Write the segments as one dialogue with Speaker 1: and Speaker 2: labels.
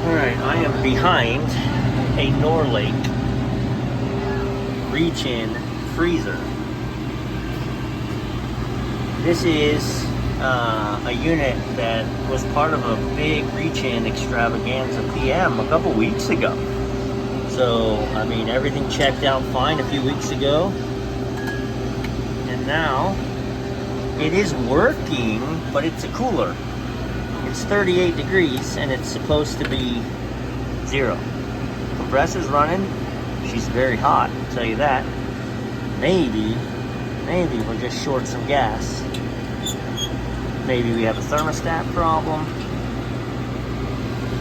Speaker 1: Alright, I am behind a Norlake reach-in freezer. This is a unit that was part of a big reach-in extravaganza PM a couple weeks ago. So, I mean, everything checked out fine a few weeks ago. And now, it is working, but it's a cooler. It's 38 degrees and it's supposed to be 0. Compressor's running. She's very hot, I'll tell you that. Maybe we're just short some gas. Maybe we have a thermostat problem.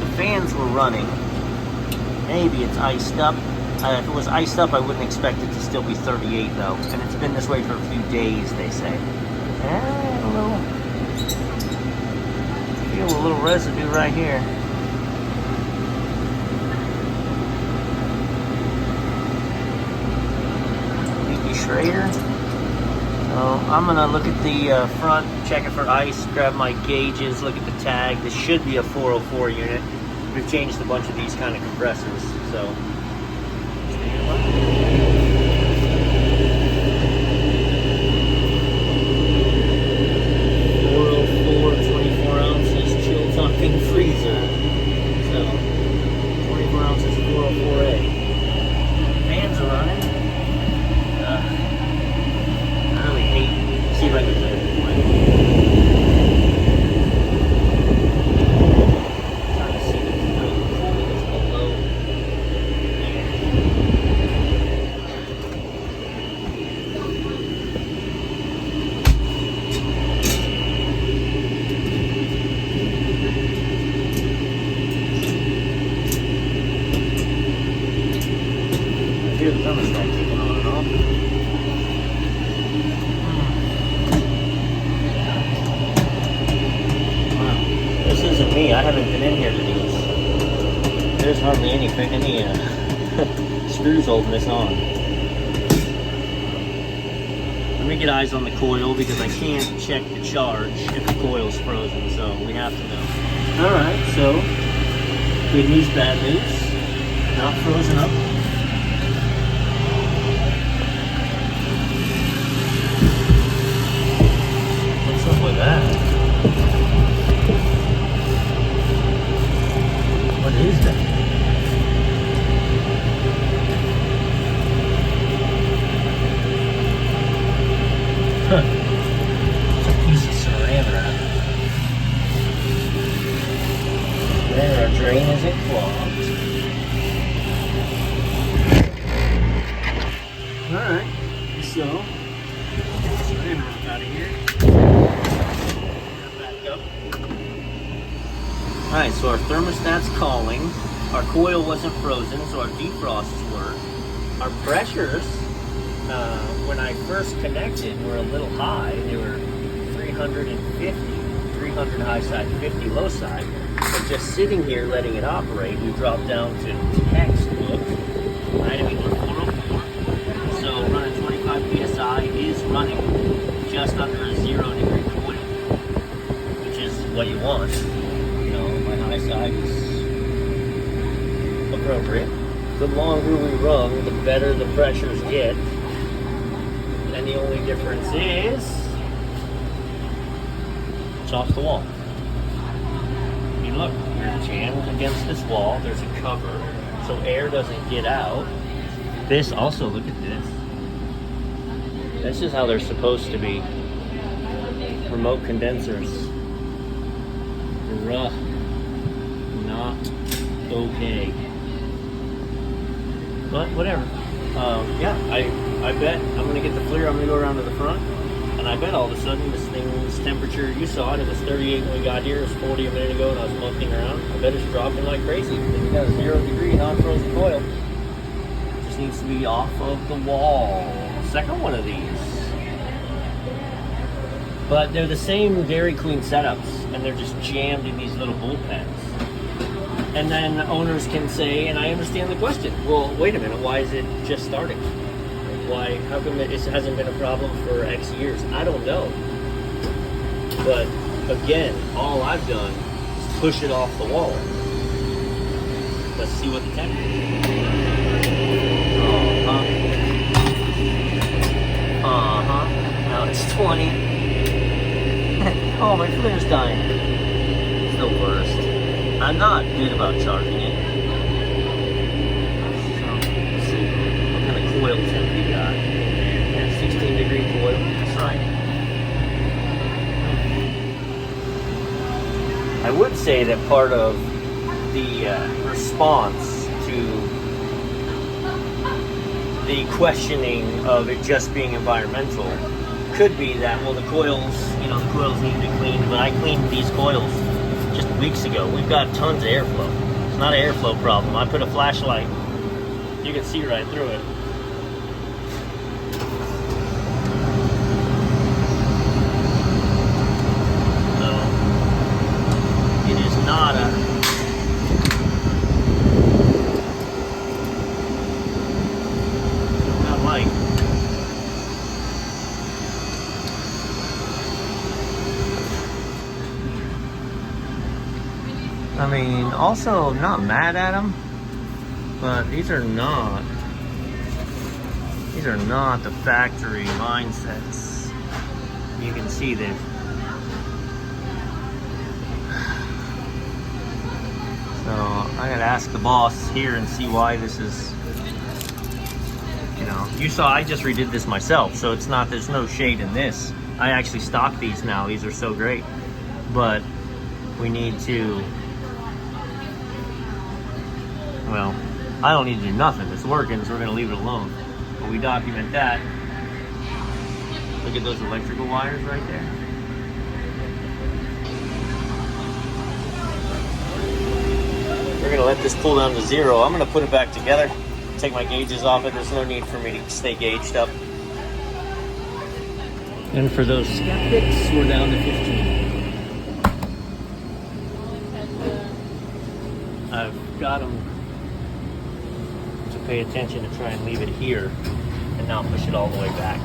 Speaker 1: The fans were running. Maybe it's iced up. If it was iced up, I wouldn't expect it to still be 38 though. And it's been this way for a few days, they say. Feel a little residue right here. Leaky Schrader. So I'm gonna look at the front, check it for ice, grab my gauges, look at the tag. This should be a 404 unit. We've changed a bunch of these kind of compressors, so. 24 ounces chill tucking freezer. So 24 ounces 404A. Fans are running. I really hate. See if I can play it. Trying to see the coils below the thermostat kicking on and off. Wow, this isn't me. I haven't been in here to these. There's hardly any screws holding this on. Let me get eyes on the coil because I can't check the charge if the coil's frozen, so we have to know. Alright, so good news, bad news. Not frozen up. With that. What is that? Huh. It's a piece of saran wrap. There, our drain isn't clogged. Alright, so get the saran wrap out of here. Alright, so our thermostat's calling. Our coil wasn't frozen, so our defrosts were. Our pressures, when I first connected, were a little high. They were 350, 300 high side, 50 low side. But just sitting here letting it operate, we dropped down to textbook. Right, I mean, we're 404. So running 25 psi is running just under a 0 degree coil, which is what you want. My high side is appropriate. The longer we run, the better the pressures get. And the only difference is it's off the wall. I mean, look, we're jammed against this wall. There's a cover, so air doesn't get out. This also, look at this. This is how they're supposed to be. Remote condensers. Rough. Not okay. But whatever. Yeah, I bet I'm gonna get the FLIR. I'm gonna go around to the front, and I bet all of a sudden this thing's temperature, you saw it. It was 38 when we got here. It was 40 a minute ago, and I was monkeying around. I bet it's dropping like crazy. We got a 0 degree non-frozen coil. Just needs to be off of the wall. Second one of these. But they're the same Dairy Queen setups, and they're just jammed in these little bullpens. And then owners can say, and I understand the question, well, wait a minute, why is it just starting? Why, how come it hasn't been a problem for X years? I don't know. But again, all I've done is push it off the wall. Let's see what the temp is. Now it's 20. Oh, my flare's dying. It's the worst. I'm not good about charging it. So, let's see. What kind of coil temp we got? Yeah, 16-degree coil. That's right. I would say that part of the response to the questioning of it just being environmental could be that, well, the coils need to be cleaned, but I cleaned these coils just weeks ago. We've got tons of airflow. It's not an airflow problem. I put a flashlight, you can see right through it. So, it is not light. I mean, also not mad at them, but these are not the factory mindsets. You can see that. So I gotta ask the boss here and see why this is. You saw I just redid this myself, so it's not. There's no shade in this. I actually stock these now. These are so great, but we need to. Well, I don't need to do nothing. It's working, so we're going to leave it alone. But we document that. Look at those electrical wires right there. We're going to let this pull down to 0. I'm going to put it back together. Take my gauges off it. There's no need for me to stay gauged up. And for those skeptics, we're down to 15. I've got them to pay attention to try and leave it here and not push it all the way back.